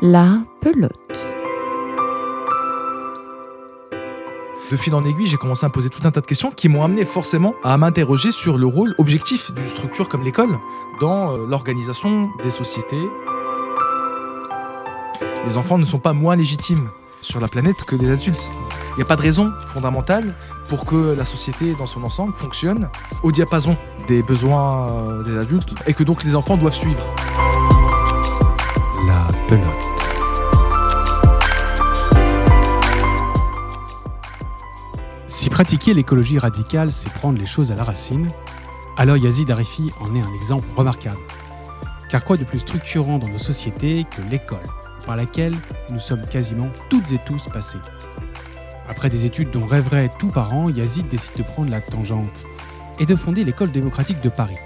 La pelote. De fil en aiguille, j'ai commencé à me poser tout un tas de questions qui m'ont amené forcément à m'interroger sur le rôle objectif d'une structure comme l'école dans l'organisation des sociétés. Les enfants ne sont pas moins légitimes sur la planète que les adultes. Il n'y a pas de raison fondamentale pour que la société dans son ensemble fonctionne au diapason des besoins des adultes et que donc les enfants doivent suivre. La pelote. Si pratiquer l'écologie radicale, c'est prendre les choses à la racine, alors Yazid Arifi en est un exemple remarquable. Car quoi de plus structurant dans nos sociétés que l'école, par laquelle nous sommes quasiment toutes et tous passés. Après des études dont rêverait tout parent, Yazid décide de prendre la tangente et de fonder l'École démocratique de Paris,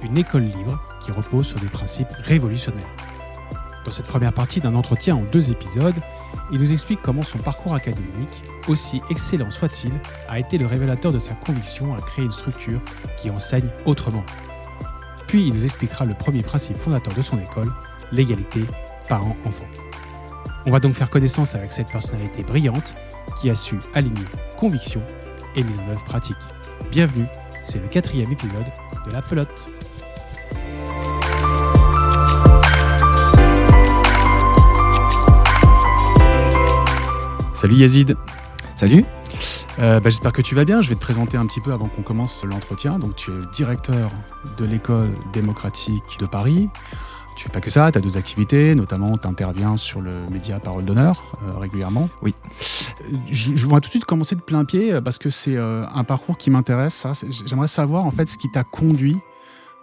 une école libre qui repose sur des principes révolutionnaires. Dans cette première partie d'un entretien en 2 épisodes, il nous explique comment son parcours académique, aussi excellent soit-il, a été le révélateur de sa conviction à créer une structure qui enseigne autrement. Puis il nous expliquera le premier principe fondateur de son école, l'égalité parents-enfants. On va donc faire connaissance avec cette personnalité brillante qui a su aligner conviction et mise en œuvre pratique. Bienvenue, c'est le 4e épisode de La Pelote. Salut Yazid. Salut. J'espère que tu vas bien. Je vais te présenter un petit peu avant qu'on commence l'entretien. Donc, tu es directeur de l'École démocratique de Paris. Tu fais pas que ça, tu as 2 activités, notamment tu interviens sur le média Parole d'honneur régulièrement. Oui. Je vais tout de suite commencer de plein pied parce que c'est un parcours qui m'intéresse. J'aimerais savoir en fait ce qui t'a conduit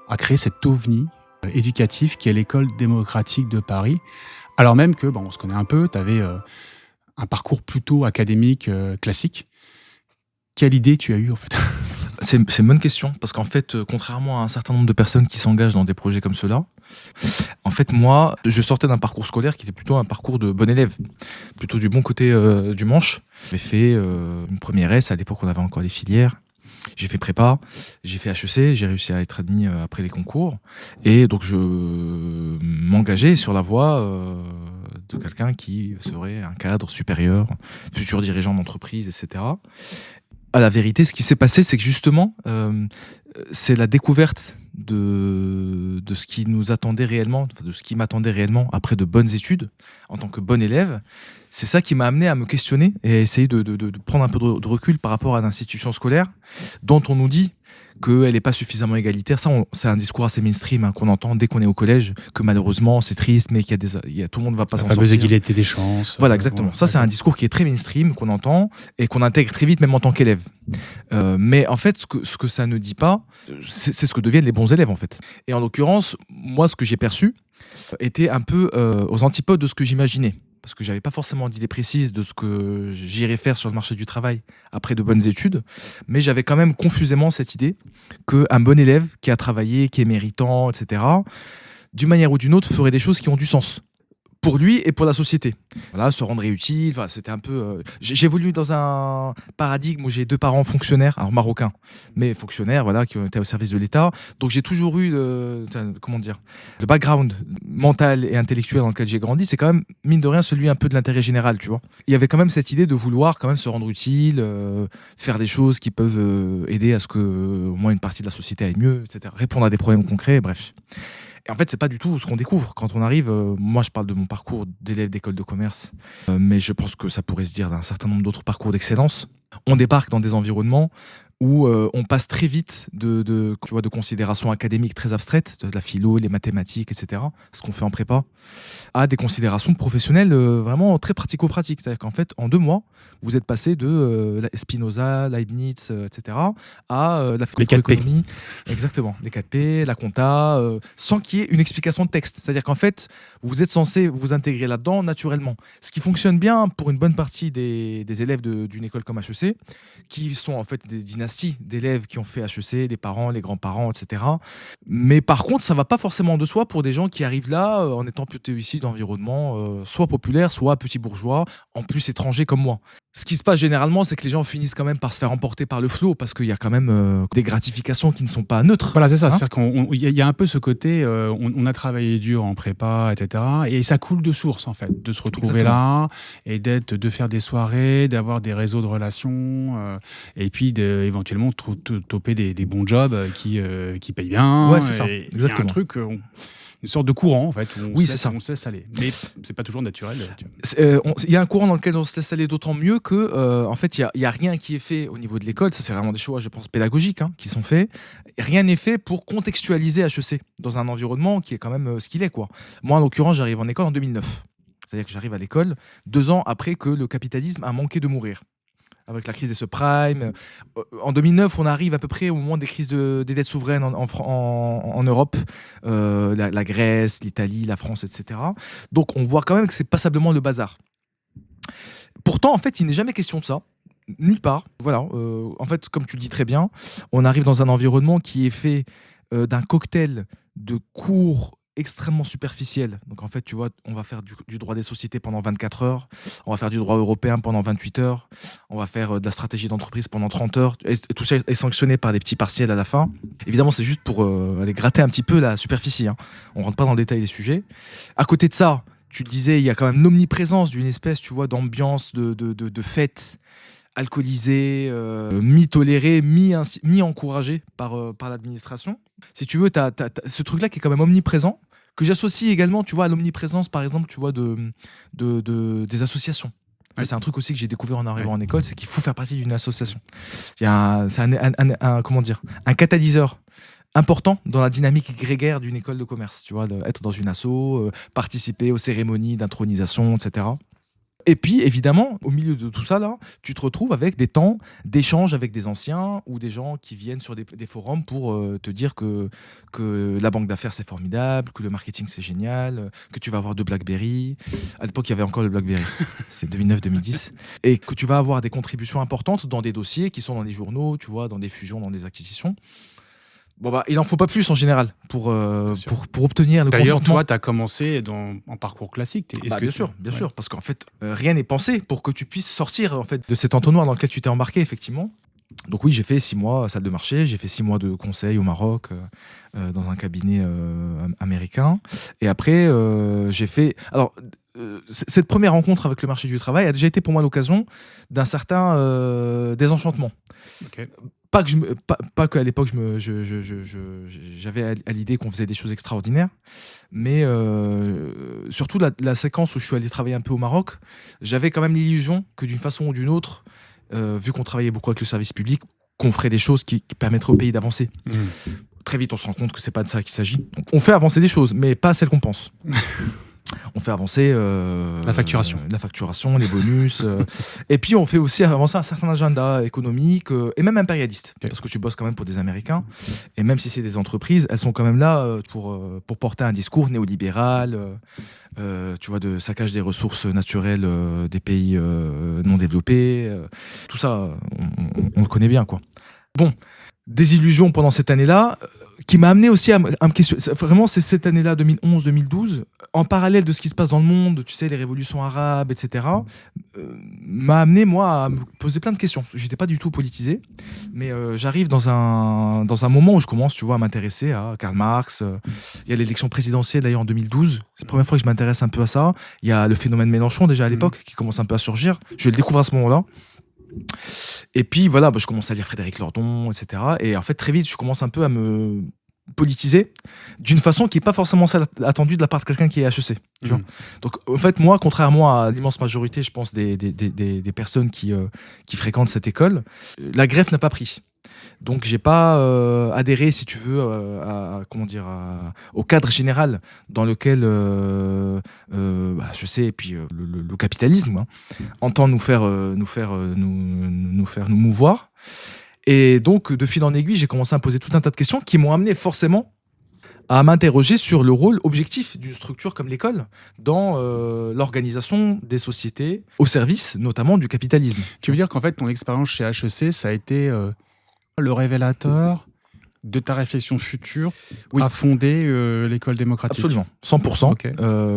à créer cet ovni éducatif qui est l'École démocratique de Paris. Alors même que, on se connaît un peu, tu avais un parcours plutôt académique classique. Quelle idée tu as eue en fait ? C'est une bonne question, parce qu'en fait, contrairement à un certain nombre de personnes qui s'engagent dans des projets comme ceux-là, en fait, moi, je sortais d'un parcours scolaire qui était plutôt un parcours de bon élève, plutôt du bon côté du manche. J'ai fait une première S, à l'époque on avait encore les filières. J'ai fait prépa, j'ai fait HEC, j'ai réussi à être admis après les concours. Et donc je m'engageais sur la voie de quelqu'un qui serait un cadre supérieur, futur dirigeant d'entreprise, etc. À la vérité, ce qui s'est passé, c'est que justement, c'est la découverte de ce qui nous attendait réellement, de ce qui m'attendait réellement après de bonnes études, en tant que bon élève. C'est ça qui m'a amené à me questionner et à essayer de prendre un peu de recul par rapport à l'institution scolaire, dont on nous dit qu'elle n'est pas suffisamment égalitaire. Ça, c'est un discours assez mainstream qu'on entend dès qu'on est au collège, que malheureusement c'est triste, mais tout le monde ne va pas s'en sortir. La fameuse égalité des chances. Voilà, exactement. Ça, c'est un discours qui est très mainstream, qu'on entend et qu'on intègre très vite, même en tant qu'élève. Mais en fait, ce que ça ne dit pas, c'est ce que deviennent les bons élèves, en fait. Et en l'occurrence, moi, ce que j'ai perçu était un peu aux antipodes de ce que j'imaginais. Parce que j'avais pas forcément d'idée précise de ce que j'irais faire sur le marché du travail après de bonnes études, mais j'avais quand même confusément cette idée qu'un bon élève qui a travaillé, qui est méritant, etc., d'une manière ou d'une autre, ferait des choses qui ont du sens pour lui et pour la société. Voilà, se rendrait utile, voilà, c'était un peu... J'ai évolué dans un paradigme où j'ai 2 parents fonctionnaires, alors marocains, mais fonctionnaires, voilà, qui ont été au service de l'État. Donc j'ai toujours eu le background mental et intellectuel dans lequel j'ai grandi, c'est quand même, mine de rien, celui un peu de l'intérêt général, tu vois. Il y avait quand même cette idée de vouloir quand même se rendre utile, faire des choses qui peuvent aider à ce que au moins une partie de la société aille mieux, etc. Répondre à des problèmes concrets, bref. Et en fait, c'est pas du tout ce qu'on découvre quand on arrive. Moi, je parle de mon parcours d'élève d'école de commerce, mais je pense que ça pourrait se dire d'un certain nombre d'autres parcours d'excellence. On débarque dans des environnements où on passe très vite de considérations académiques très abstraites, de la philo, les mathématiques, etc., ce qu'on fait en prépa, à des considérations professionnelles vraiment très pratico-pratiques. C'est-à-dire qu'en fait, en 2 mois, vous êtes passé de Spinoza, Leibniz, etc., à la macroéconomie, exactement, les 4P, la compta, sans qu'il y ait une explication de texte. C'est-à-dire qu'en fait, vous êtes censé vous intégrer là-dedans naturellement. Ce qui fonctionne bien pour une bonne partie des élèves d'une école comme HEC, qui sont en fait des dynasties d'élèves qui ont fait HEC, les parents, les grands-parents, etc. Mais par contre, ça ne va pas forcément de soi pour des gens qui arrivent là en étant plutôt issus d'environnements soit populaires, soit petits bourgeois, en plus étrangers comme moi. Ce qui se passe généralement, c'est que les gens finissent quand même par se faire emporter par le flot parce qu'il y a quand même des gratifications qui ne sont pas neutres. Voilà, c'est ça. Hein. C'est-à-dire qu'il y a un peu ce côté, on a travaillé dur en prépa, etc. Et ça coule de source, en fait, de se retrouver là et de faire des soirées, d'avoir des réseaux de relations, et puis éventuellement toper des bons jobs qui payent bien. Ouais, c'est ça. Et Exactement. il y a un truc, une sorte de courant, en fait, où Oui, on se laisse aller. Mais c'est pas toujours naturel. Il y a un courant dans lequel on se laisse aller d'autant mieux que, en fait, il y a rien qui est fait au niveau de l'école. Ça, c'est vraiment des choix, je pense, pédagogiques qui sont faits. Rien n'est fait pour contextualiser HEC dans un environnement qui est quand même ce qu'il est, quoi. Moi, en l'occurrence, j'arrive en école en 2009. C'est-à-dire que j'arrive à l'école 2 ans après que le capitalisme a manqué de mourir. Avec la crise des subprimes. En 2009, on arrive à peu près au moment des crises des dettes souveraines en Europe, la Grèce, l'Italie, la France, etc. Donc on voit quand même que c'est passablement le bazar. Pourtant, en fait, il n'est jamais question de ça. Nulle part. Voilà. En fait, comme tu le dis très bien, on arrive dans un environnement qui est fait d'un cocktail de cours extrêmement superficiel. Donc en fait, tu vois, on va faire du droit des sociétés pendant 24 heures, on va faire du droit européen pendant 28 heures, on va faire de la stratégie d'entreprise pendant 30 heures, et tout ça est sanctionné par des petits partiels à la fin. Évidemment, c'est juste pour aller gratter un petit peu la superficie. On rentre pas dans le détail des sujets. À côté de ça, tu le disais, il y a quand même l'omniprésence d'une espèce, tu vois, d'ambiance de fête alcoolisé, mi-toléré, mi-encouragé par l'administration. Si tu veux, tu as ce truc-là qui est quand même omniprésent, que j'associe également, tu vois, à l'omniprésence, par exemple, tu vois, des associations. Ouais. C'est un truc aussi que j'ai découvert en arrivant en école, c'est qu'il faut faire partie d'une association. C'est comment dire, un catalyseur important dans la dynamique grégaire d'une école de commerce. Tu vois, être dans une asso, participer aux cérémonies d'intronisation, etc. Et puis, évidemment, au milieu de tout ça, là, tu te retrouves avec des temps d'échange avec des anciens ou des gens qui viennent sur des forums pour te dire que la banque d'affaires, c'est formidable, que le marketing, c'est génial, que tu vas avoir 2 BlackBerry. À l'époque, il y avait encore le BlackBerry. C'est 2009-2010. Et que tu vas avoir des contributions importantes dans des dossiers qui sont dans les journaux, tu vois, dans des fusions, dans des acquisitions. Bon il n'en faut pas plus en général pour obtenir le consentement. D'ailleurs, toi, tu as commencé en parcours classique. Bien sûr, parce qu'en fait, rien n'est pensé pour que tu puisses sortir en fait, de cet entonnoir dans lequel tu t'es embarqué, effectivement. Donc oui, j'ai fait 6 mois à salle de marché, j'ai fait 6 mois de conseil au Maroc, dans un cabinet américain. Et après, j'ai fait... Alors, cette première rencontre avec le marché du travail a déjà été pour moi l'occasion d'un certain désenchantement. Okay. Pas qu'à l'époque, j'avais à l'idée qu'on faisait des choses extraordinaires, mais surtout la séquence où je suis allé travailler un peu au Maroc, j'avais quand même l'illusion que d'une façon ou d'une autre, vu qu'on travaillait beaucoup avec le service public, qu'on ferait des choses qui permettraient au pays d'avancer. Très vite, on se rend compte que c'est pas de ça qu'il s'agit. Donc, on fait avancer des choses, mais pas celles qu'on pense. On fait avancer la facturation, les bonus. Et puis, on fait aussi avancer un certain agenda économique et même impérialiste. Okay. Parce que tu bosses quand même pour des Américains. Et même si c'est des entreprises, elles sont quand même là pour porter un discours néolibéral, tu vois, de saccage des ressources naturelles des pays non développés. Tout ça, on le connaît bien, quoi. Bon, désillusion pendant cette année-là, qui m'a amené aussi à me questionner. Vraiment, c'est cette année-là, 2011-2012, en parallèle de ce qui se passe dans le monde, tu sais, les révolutions arabes, etc., m'a amené, moi, à me poser plein de questions. Je n'étais pas du tout politisé, mais j'arrive dans un moment où je commence, tu vois, à m'intéresser à Karl Marx. Il y a l'élection présidentielle, d'ailleurs, en 2012. C'est la première fois que je m'intéresse un peu à ça. Il y a le phénomène Mélenchon, déjà à l'époque, qui commence un peu à surgir. Je le découvre à ce moment-là. Et puis voilà, je commence à lire Frédéric Lordon, etc. Et en fait, très vite, je commence un peu à me politiser d'une façon qui n'est pas forcément celle attendue de la part de quelqu'un qui est HEC. Tu vois. Donc en fait, moi, contrairement à l'immense majorité, je pense, des personnes qui fréquentent cette école, la greffe n'a pas pris. Donc j'ai pas adhéré, si tu veux, au cadre général dans lequel je sais, et puis le capitalisme entend nous mouvoir. Et donc de fil en aiguille, j'ai commencé à me poser tout un tas de questions qui m'ont amené forcément à m'interroger sur le rôle objectif d'une structure comme l'école dans l'organisation des sociétés au service notamment du capitalisme. Tu veux dire qu'en fait ton expérience chez HEC, ça a été le révélateur de ta réflexion future Oui. à fonder l'école démocratique. Absolument, 100%. Ok.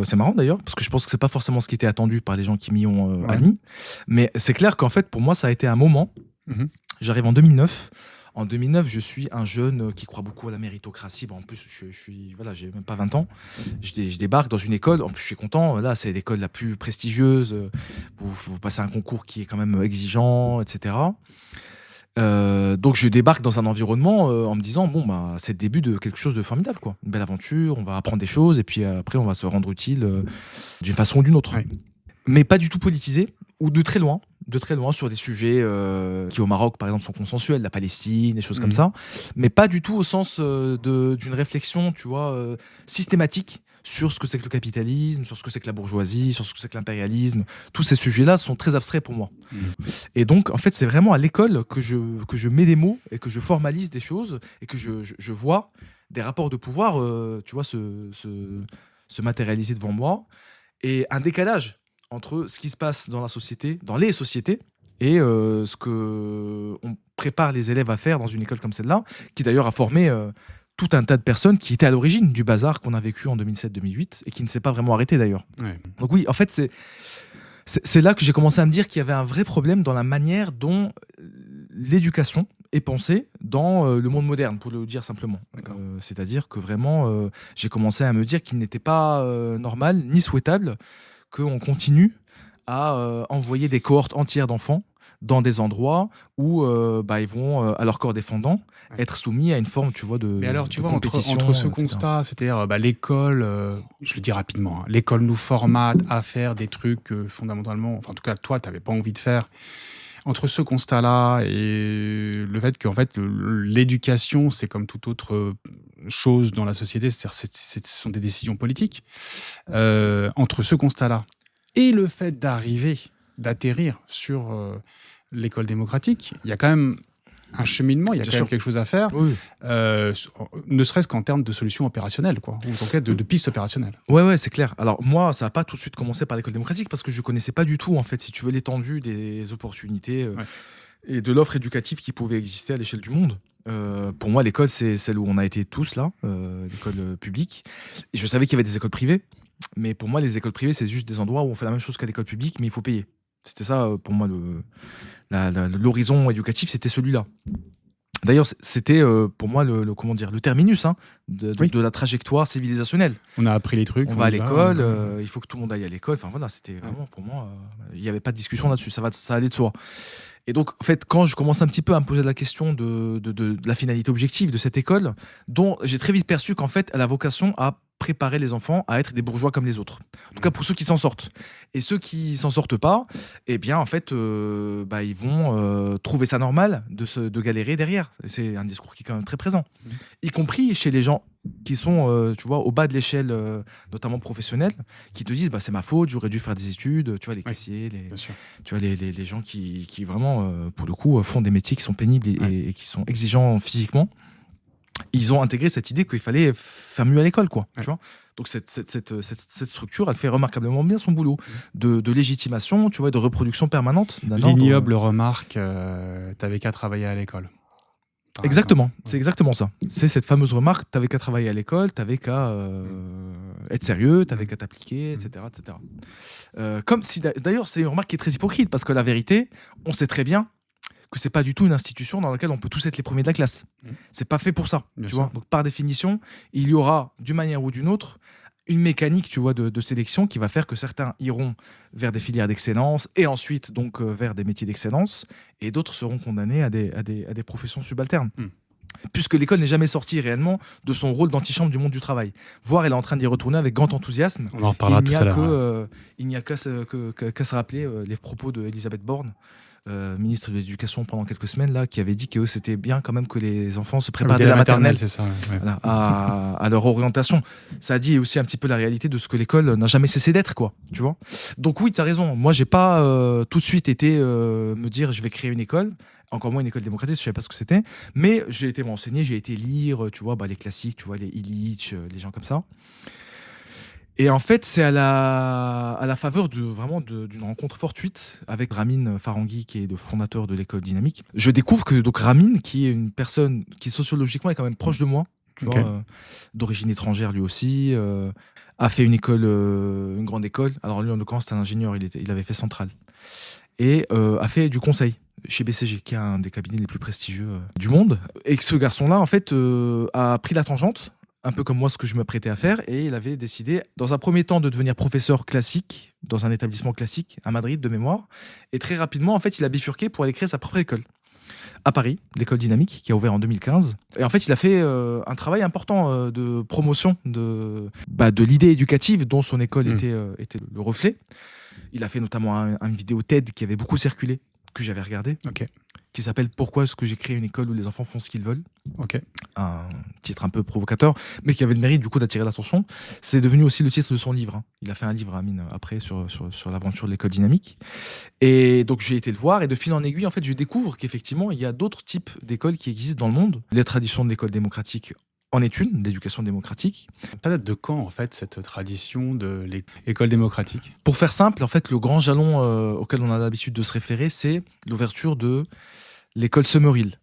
C'est marrant d'ailleurs, parce que je pense que c'est pas forcément ce qui était attendu par les gens qui m'y ont Ouais. admis. Mais c'est clair qu'en fait, pour moi, ça a été un moment. Mhm. J'arrive en 2009. En 2009, je suis un jeune qui croit beaucoup à la méritocratie. Bon, en plus, voilà, j'ai même pas 20 ans. Je débarque dans une école. En plus, je suis content. Là, c'est l'école la plus prestigieuse. Vous passez un concours qui est quand même exigeant, etc. Donc, je débarque dans un environnement en me disant, bon, bah, c'est le début de quelque chose de formidable, quoi. Une belle aventure. On va apprendre des choses et puis après, on va se rendre utile d'une façon ou d'une autre. Ouais. Mais pas du tout politisé ou de très loin sur des sujets qui au Maroc par exemple sont consensuels, la Palestine, des choses comme ça, mais pas du tout au sens d'une réflexion, tu vois, systématique sur ce que c'est que le capitalisme, sur ce que c'est que la bourgeoisie, sur ce que c'est que l'impérialisme. Tous ces sujets-là sont très abstraits pour moi. Et donc en fait c'est vraiment à l'école que je mets des mots et que je formalise des choses et que je vois des rapports de pouvoir, tu vois, se matérialiser devant moi, et un décalage entre ce qui se passe dans la société, dans les sociétés, et ce que on prépare les élèves à faire dans une école comme celle-là, qui d'ailleurs a formé tout un tas de personnes qui étaient à l'origine du bazar qu'on a vécu en 2007-2008 et qui ne s'est pas vraiment arrêté d'ailleurs. Ouais. Donc oui, en fait, c'est là que j'ai commencé à me dire qu'il y avait un vrai problème dans la manière dont l'éducation est pensée dans le monde moderne, pour le dire simplement. C'est-à-dire que vraiment, j'ai commencé à me dire qu'il n'était pas normal ni souhaitable qu'on continue à envoyer des cohortes entières d'enfants dans des endroits où ils vont, à leur corps défendant, être soumis à une forme, tu vois, de Mais alors, tu de vois, compétition, entre ce etc. constat, c'est-à-dire l'école, je le dis rapidement, hein, l'école nous formate à faire des trucs fondamentalement, enfin en tout cas toi, tu n'avais pas envie de faire. Entre ce constat-là et le fait qu'en fait, l'éducation, c'est comme toute autre chose dans la société, c'est-à-dire ce sont des décisions politiques. Entre ce constat-là et le fait d'atterrir sur l'école démocratique, il y a quand même un cheminement, il y a Bien quand même sûr. quelque chose à faire, Oui. ne serait-ce qu'en termes de solutions opérationnelles, quoi, ou en tout cas de pistes opérationnelles. Ouais, c'est clair. Alors moi, ça n'a pas tout de suite commencé par l'école démocratique parce que je connaissais pas du tout, en fait, si tu veux, l'étendue des opportunités et de l'offre éducative qui pouvait exister à l'échelle du monde. Pour moi, l'école, c'est celle où on a été tous là, l'école publique. Et je savais qu'il y avait des écoles privées, mais pour moi, les écoles privées, c'est juste des endroits où on fait la même chose qu'à l'école publique, mais il faut payer. C'était ça, pour moi, l'horizon éducatif, c'était celui-là. D'ailleurs, c'était pour moi comment dire, le terminus de la trajectoire civilisationnelle. On a appris les trucs. On va à y l'école, il faut que tout le monde aille à l'école. Enfin voilà, c'était vraiment pour moi, il n'y avait pas de discussion là-dessus, ça allait de soi. Et donc, en fait, quand je commence un petit peu à me poser la question de la finalité objective de cette école, dont j'ai très vite perçu qu'en fait, elle a vocation à préparer les enfants à être des bourgeois comme les autres. En tout cas, pour ceux qui s'en sortent. Et ceux qui s'en sortent pas, eh bien, en fait, ils vont trouver ça normal de galérer derrière. C'est un discours qui est quand même très présent. Y compris chez les gens qui sont, tu vois, au bas de l'échelle, notamment professionnelle, qui te disent, c'est ma faute, j'aurais dû faire des études, tu vois, les caissiers, tu vois, les gens qui vraiment, pour le coup, font des métiers qui sont pénibles et qui sont exigeants physiquement. Ils ont intégré cette idée qu'il fallait faire mieux à l'école, quoi. Tu vois. Donc cette structure, elle fait remarquablement bien son boulot de légitimation, tu vois, de reproduction permanente. L'ignoble remarque, t'avais qu'à travailler à l'école. Exactement, c'est exactement ça. C'est cette fameuse remarque, t'avais qu'à travailler à l'école, t'avais qu'à être sérieux, t'avais qu'à t'appliquer, etc. Comme si, d'ailleurs, c'est une remarque qui est très hypocrite, parce que la vérité, on sait très bien que c'est pas du tout une institution dans laquelle on peut tous être les premiers de la classe. C'est pas fait pour ça, tu vois. Donc par définition, il y aura d'une manière ou d'une autre une mécanique, tu vois, de sélection qui va faire que certains iront vers des filières d'excellence et ensuite donc vers des métiers d'excellence, et d'autres seront condamnés à des professions subalternes. Puisque l'école n'est jamais sortie réellement de son rôle d'antichambre du monde du travail. Voire elle est en train d'y retourner avec grand enthousiasme. On en reparlera tout à l'heure. Il n'y a qu'à se rappeler les propos d'Elisabeth Borne, ministre de l'Éducation pendant quelques semaines, là, qui avait dit que c'était bien quand même que les enfants se préparent dès la maternelle, c'est ça, voilà, à leur orientation. Ça a dit aussi un petit peu la réalité de ce que l'école n'a jamais cessé d'être, quoi, tu vois. Donc oui, tu as raison. Moi, j'ai pas tout de suite été me dire je vais créer une école. Encore moins une école démocratique, je ne savais pas ce que c'était. Mais j'ai été m'enseigner, j'ai été lire, tu vois, les classiques, tu vois, les Illich, les gens comme ça. Et en fait, c'est à la faveur d'une rencontre fortuite avec Ramin Farangui, qui est le fondateur de l'école dynamique. Je découvre que donc Ramin, qui est une personne qui sociologiquement est quand même proche de moi, tu vois, d'origine étrangère lui aussi, a fait une grande école. Alors lui, en l'occurrence, c'était un ingénieur, il avait fait Centrale. Et a fait du conseil chez BCG, qui est un des cabinets les plus prestigieux du monde. Et que ce garçon-là, en fait, a pris la tangente, un peu comme moi, ce que je me prêtais à faire, et il avait décidé, dans un premier temps, de devenir professeur classique, dans un établissement classique, à Madrid, de mémoire. Et très rapidement, en fait, il a bifurqué pour aller créer sa propre école. À Paris, l'école dynamique, qui a ouvert en 2015. Et en fait, il a fait un travail important de promotion de l'idée éducative dont son école était le reflet. Il a fait notamment une vidéo TED qui avait beaucoup circulé, que j'avais regardé, qui s'appelle « Pourquoi est-ce que j'ai créé une école où les enfants font ce qu'ils veulent ?» Un titre un peu provocateur, mais qui avait le mérite du coup d'attirer l'attention. C'est devenu aussi le titre de son livre. Il a fait un livre, Amine, après, sur l'aventure de l'école dynamique. Et donc j'ai été le voir, et de fil en aiguille, en fait, je découvre qu'effectivement, il y a d'autres types d'écoles qui existent dans le monde. Les traditions de l'école démocratique en est une, d'éducation démocratique. Ça date de quand, en fait, cette tradition de l'école démocratique ? Pour faire simple, en fait, le grand jalon auquel on a l'habitude de se référer, c'est l'ouverture de l'école Summerhill,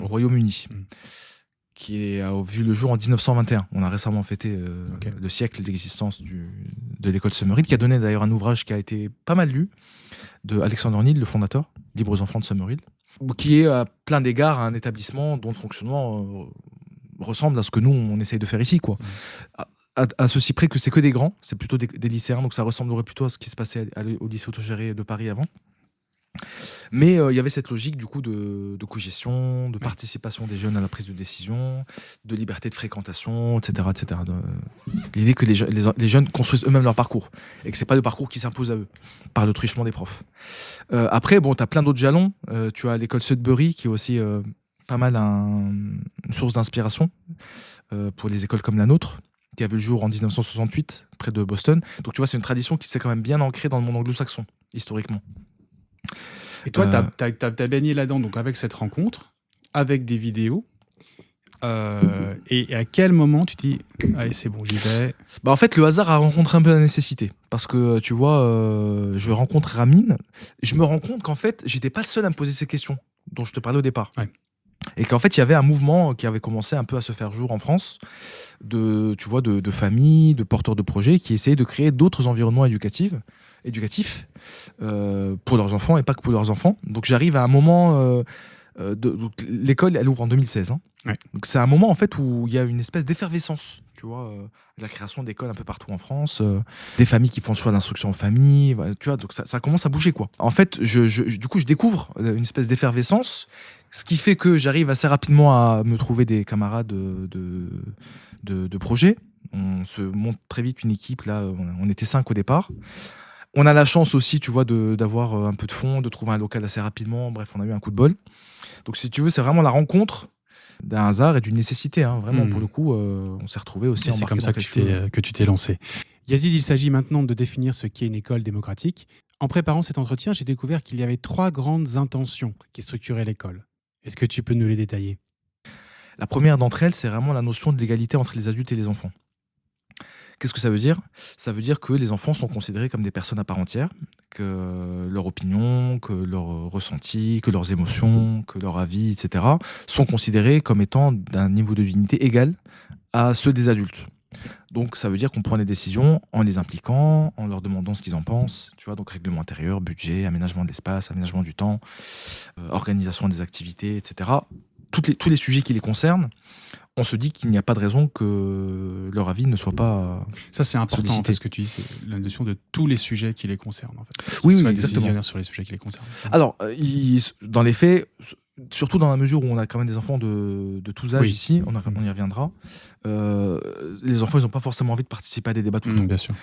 au Royaume-Uni, qui a vu le jour en 1921. On a récemment fêté le siècle d'existence de l'école Summerhill, qui a donné d'ailleurs un ouvrage qui a été pas mal lu, de Alexander Neal, le fondateur, Libre aux enfants de Summerhill, qui est à plein d'égards un établissement dont le fonctionnement ressemble à ce que nous, on essaye de faire ici, quoi. À ceci près que c'est que des grands, c'est plutôt des lycéens, donc ça ressemblerait plutôt à ce qui se passait au lycée autogéré de Paris avant. Mais il y avait cette logique du coup de cogestion, de participation des jeunes à la prise de décision, de liberté de fréquentation, etc. etc. L'idée que les jeunes construisent eux-mêmes leur parcours et que c'est pas le parcours qui s'impose à eux par le truchement des profs. Après, bon, tu as plein d'autres jalons. Tu as l'école Sudbury qui est aussi pas mal une source d'inspiration pour les écoles comme la nôtre, qui a vu le jour en 1968 près de Boston. Donc tu vois, c'est une tradition qui s'est quand même bien ancrée dans le monde anglo-saxon historiquement. Et toi, t'as baigné là-dedans, donc avec cette rencontre, avec des vidéos. Et à quel moment tu dis allez, c'est bon, j'y vais? En fait, le hasard a rencontré un peu la nécessité. Parce que tu vois, je rencontre Ramin, je me rends compte qu'en fait, j'étais pas le seul à me poser ces questions dont je te parlais au départ. Ouais. Et qu'en fait, il y avait un mouvement qui avait commencé un peu à se faire jour en France, de familles, de porteurs de projets qui essayaient de créer d'autres environnements éducatifs pour leurs enfants et pas que pour leurs enfants. Donc j'arrive à un moment, donc, l'école elle ouvre en 2016. Hein. Ouais. Donc c'est un moment en fait où il y a une espèce d'effervescence, tu vois, de la création d'écoles un peu partout en France, des familles qui font le choix d'instruction en famille, tu vois, donc ça commence à bouger quoi. En fait, du coup je découvre une espèce d'effervescence. Ce qui fait que j'arrive assez rapidement à me trouver des camarades de projet. On se monte très vite une équipe, là, on était 5 au départ. On a la chance aussi, tu vois, d'avoir un peu de fonds, de trouver un local assez rapidement. Bref, on a eu un coup de bol. Donc, si tu veux, c'est vraiment la rencontre d'un hasard et d'une nécessité. Hein. Vraiment, pour le coup, on s'est retrouvés aussi. Et c'est comme ça que tu t'es lancé. Yazid, il s'agit maintenant de définir ce qu'est une école démocratique. En préparant cet entretien, j'ai découvert qu'il y avait 3 grandes intentions qui structuraient l'école. Est-ce que tu peux nous les détailler ? La première d'entre elles, c'est vraiment la notion de l'égalité entre les adultes et les enfants. Qu'est-ce que ça veut dire ? Ça veut dire que les enfants sont considérés comme des personnes à part entière, que leur opinion, que leur ressenti, que leurs émotions, que leur avis, etc. sont considérés comme étant d'un niveau de dignité égal à ceux des adultes. Donc ça veut dire qu'on prend des décisions en les impliquant, en leur demandant ce qu'ils en pensent, tu vois, donc règlement intérieur, budget, aménagement de l'espace, aménagement du temps, organisation des activités, etc. Tous les sujets qui les concernent, on se dit qu'il n'y a pas de raison que leur avis ne soit pas ça c'est important sollicité. Ce que tu dis, c'est la notion de tous les sujets qui les concernent en fait. Oui, exactement. exactement. Sur les sujets qui les concernent. Alors, dans les faits, surtout dans la mesure où on a quand même des enfants de tous âges ici, on y reviendra, les enfants ils n'ont pas forcément envie de participer à des débats tout le temps. Bien sûr.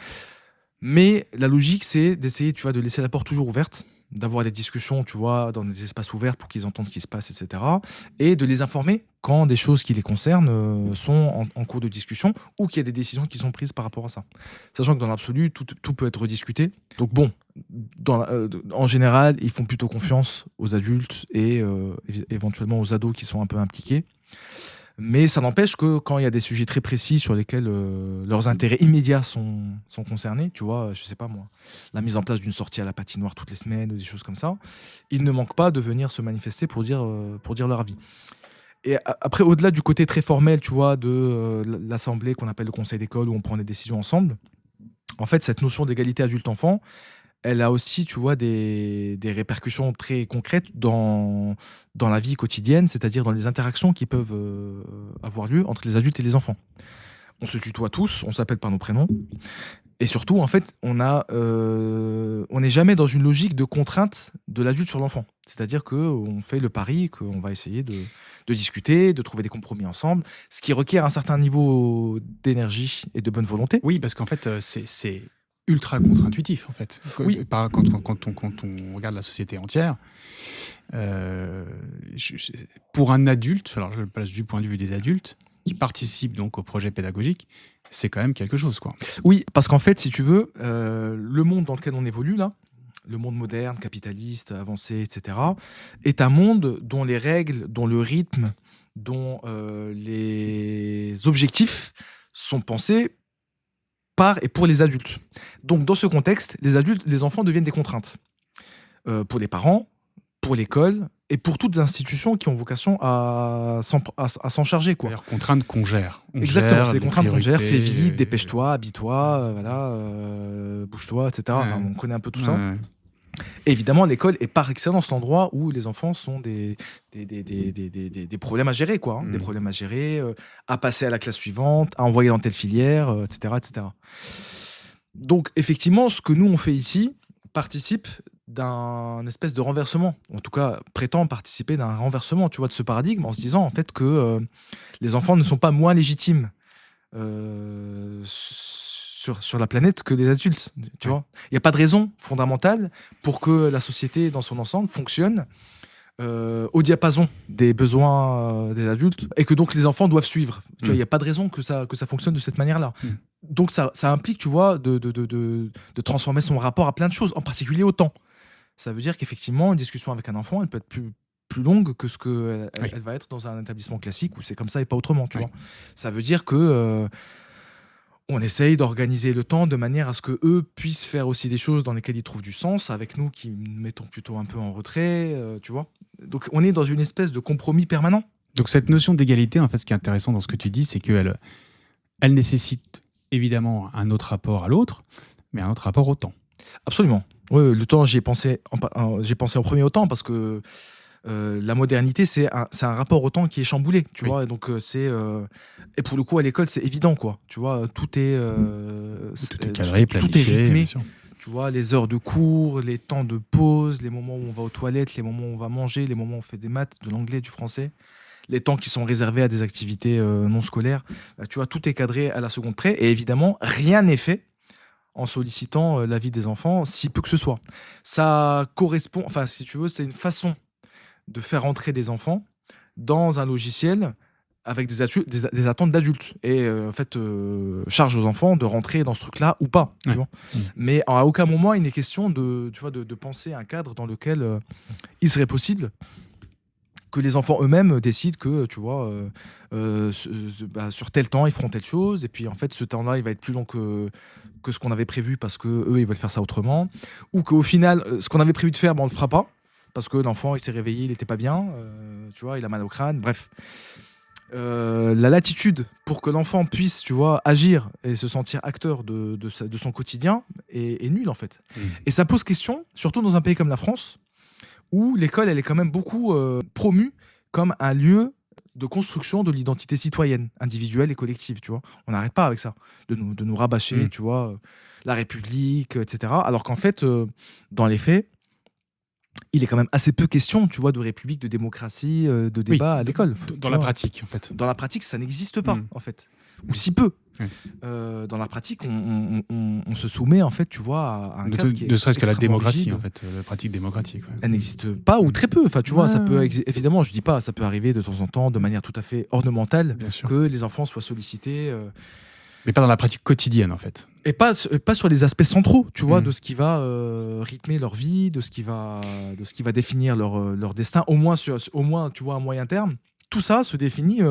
Mais la logique c'est d'essayer, tu vois, de laisser la porte toujours ouverte, d'avoir des discussions, tu vois, dans des espaces ouverts pour qu'ils entendent ce qui se passe, etc. Et de les informer quand des choses qui les concernent sont en cours de discussion ou qu'il y a des décisions qui sont prises par rapport à ça. Sachant que dans l'absolu, tout peut être rediscuté. Donc bon, en général, ils font plutôt confiance aux adultes et éventuellement aux ados qui sont un peu impliqués. Mais ça n'empêche que quand il y a des sujets très précis sur lesquels leurs intérêts immédiats sont concernés, tu vois, je sais pas moi, la mise en place d'une sortie à la patinoire toutes les semaines ou des choses comme ça, ils ne manquent pas de venir se manifester pour dire leur avis. Et après, au-delà du côté très formel, tu vois, de l'assemblée qu'on appelle le conseil d'école où on prend des décisions ensemble, en fait, cette notion d'égalité adulte-enfant, elle a aussi, tu vois, des répercussions très concrètes dans la vie quotidienne, c'est-à-dire dans les interactions qui peuvent avoir lieu entre les adultes et les enfants. On se tutoie tous, on s'appelle par nos prénoms. Et surtout, en fait, on n'est jamais dans une logique de contrainte de l'adulte sur l'enfant. C'est-à-dire qu'on fait le pari qu'on va essayer de discuter, de trouver des compromis ensemble, ce qui requiert un certain niveau d'énergie et de bonne volonté. Oui, parce qu'en fait, c'est ultra contre-intuitif, en fait. Oui. Quand on regarde la société entière, pour un adulte, alors je le place du point de vue des adultes, qui participent donc au projet pédagogique, c'est quand même quelque chose, quoi. Oui, parce qu'en fait, si tu veux, le monde dans lequel on évolue, là, le monde moderne, capitaliste, avancé, etc., est un monde dont les règles, dont le rythme, dont les objectifs sont pensés par et pour les adultes. Donc, dans ce contexte, les enfants deviennent des contraintes. Pour les parents, pour l'école et pour toutes les institutions qui ont vocation à s'en charger, quoi. C'est-à-dire contraintes qu'on gère. Exactement, c'est des contraintes qu'on gère. Fais priorités, vite, dépêche-toi, habille-toi, bouge-toi, etc. Enfin, on connaît un peu tout ça. Ouais. Évidemment, l'école est par excellence l'endroit où les enfants sont des problèmes à gérer, quoi. Des problèmes à gérer, à passer à la classe suivante, à envoyer dans telle filière, etc., etc. Donc, effectivement, ce que nous, on fait ici participe d'un espèce de renversement. En tout cas, prétend participer d'un renversement, tu vois, de ce paradigme, en se disant, en fait, que les enfants ne sont pas moins légitimes sur la planète que les adultes, tu vois. Il n'y a pas de raison fondamentale pour que la société dans son ensemble fonctionne au diapason des besoins des adultes et que donc les enfants doivent suivre. Tu vois, il n'y a pas de raison que ça fonctionne de cette manière-là. Donc ça implique, tu vois, de transformer son rapport à plein de choses, en particulier au temps. Ça veut dire qu'effectivement, une discussion avec un enfant, elle peut être plus longue que ce qu'elle elle va être dans un établissement classique où c'est comme ça et pas autrement, tu vois. Ça veut dire que on essaye d'organiser le temps de manière à ce qu'eux puissent faire aussi des choses dans lesquelles ils trouvent du sens, avec nous qui mettons plutôt un peu en retrait, tu vois. Donc on est dans une espèce de compromis permanent. Donc cette notion d'égalité, en fait, ce qui est intéressant dans ce que tu dis, c'est qu'elle nécessite évidemment un autre rapport à l'autre, mais un autre rapport au temps. Absolument. Oui, le temps, j'y ai pensé en premier au temps parce que la modernité, c'est un rapport au temps qui est chamboulé, tu vois. Et donc, et pour le coup, à l'école, c'est évident, quoi. Tu vois, tout est cadré, planifié, tout est rythmé. bien sûr. Tu vois, les heures de cours, les temps de pause, les moments où on va aux toilettes, les moments où on va manger, les moments où on fait des maths, de l'anglais, du français, les temps qui sont réservés à des activités non scolaires. Tu vois, tout est cadré à la seconde près. Et évidemment, rien n'est fait en sollicitant la vie des enfants, si peu que ce soit. Ça correspond, enfin, si tu veux, c'est une façon de faire entrer des enfants dans un logiciel avec des attentes d'adultes. Et en fait, charge aux enfants de rentrer dans ce truc-là ou pas. Tu vois. Mais à aucun moment, il n'est question de penser un cadre dans lequel il serait possible que les enfants eux-mêmes décident que, tu vois, sur tel temps, ils feront telle chose. Et puis, en fait, ce temps-là, il va être plus long que ce qu'on avait prévu parce qu'eux, ils veulent faire ça autrement. Ou qu'au final, ce qu'on avait prévu de faire, on ne le fera pas. Parce que l'enfant, il s'est réveillé, il n'était pas bien, tu vois, il a mal au crâne, bref. La latitude pour que l'enfant puisse, tu vois, agir et se sentir acteur de son quotidien est nulle, en fait. Et ça pose question, surtout dans un pays comme la France, où l'école, elle est quand même beaucoup promue comme un lieu de construction de l'identité citoyenne, individuelle et collective, tu vois. On n'arrête pas avec ça, de nous rabâcher, tu vois, la République, etc. Alors qu'en fait, dans les faits, il est quand même assez peu question, tu vois, de république, de démocratie, de débat à l'école. Dans la pratique, en fait. Dans la pratique, ça n'existe pas, en fait. Ou si peu. Dans la pratique, on se soumet, en fait, tu vois, à un cadre qui est ne serait-ce que la démocratie, rigide. en fait, la pratique démocratique. Ouais. Elle n'existe pas, ou très peu. Enfin, tu vois, ça peut évidemment, je dis pas, ça peut arriver de temps en temps, de manière tout à fait ornementale, que les enfants soient sollicités. Mais pas dans la pratique quotidienne, en fait. Et pas sur les aspects centraux, tu vois, de ce qui va rythmer leur vie, de ce qui va définir leur destin, au moins, tu vois, à moyen terme. tout ça se définit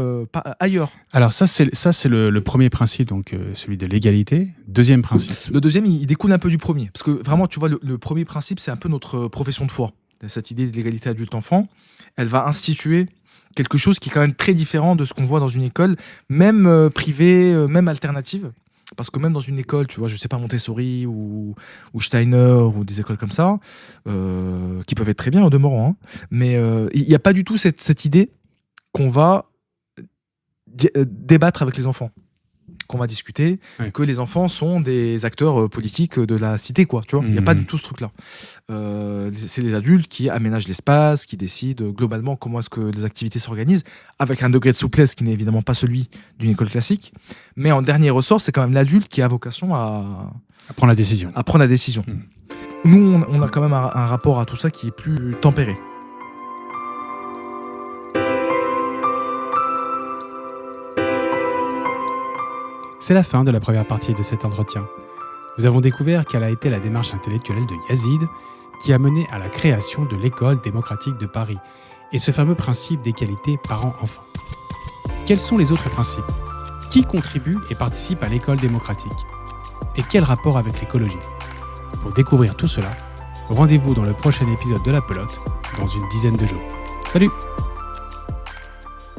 ailleurs. Alors ça, c'est le premier principe, donc celui de l'égalité. Deuxième principe. Le deuxième, il découle un peu du premier. Parce que vraiment, tu vois, le premier principe, c'est un peu notre profession de foi. Cette idée de l'égalité adulte-enfant, elle va instituer quelque chose qui est quand même très différent de ce qu'on voit dans une école, même privée, même alternative. Parce que même dans une école, tu vois, je sais pas, Montessori ou Steiner ou des écoles comme ça, qui peuvent être très bien au demeurant, hein, mais il n'y a pas du tout cette idée qu'on va débattre avec les enfants, qu'on va discuter, Ouais. que les enfants sont des acteurs politiques de la cité, quoi. Tu vois, il n'y a pas du tout ce truc-là. C'est les adultes qui aménagent l'espace, qui décident globalement comment est-ce que les activités s'organisent, avec un degré de souplesse qui n'est évidemment pas celui d'une école classique. Mais en dernier ressort, c'est quand même l'adulte qui a vocation à Prendre la décision. prendre la décision. Nous, on a quand même un rapport à tout ça qui est plus tempéré. C'est la fin de la première partie de cet entretien. Nous avons découvert quelle a été la démarche intellectuelle de Yazid qui a mené à la création de l'École démocratique de Paris et ce fameux principe d'égalité parents-enfants. Quels sont les autres principes ? Qui contribue et participe à l'école démocratique ? Et quel rapport avec l'écologie ? Pour découvrir tout cela, rendez-vous dans le prochain épisode de La Pelote dans une dizaine de jours. Salut !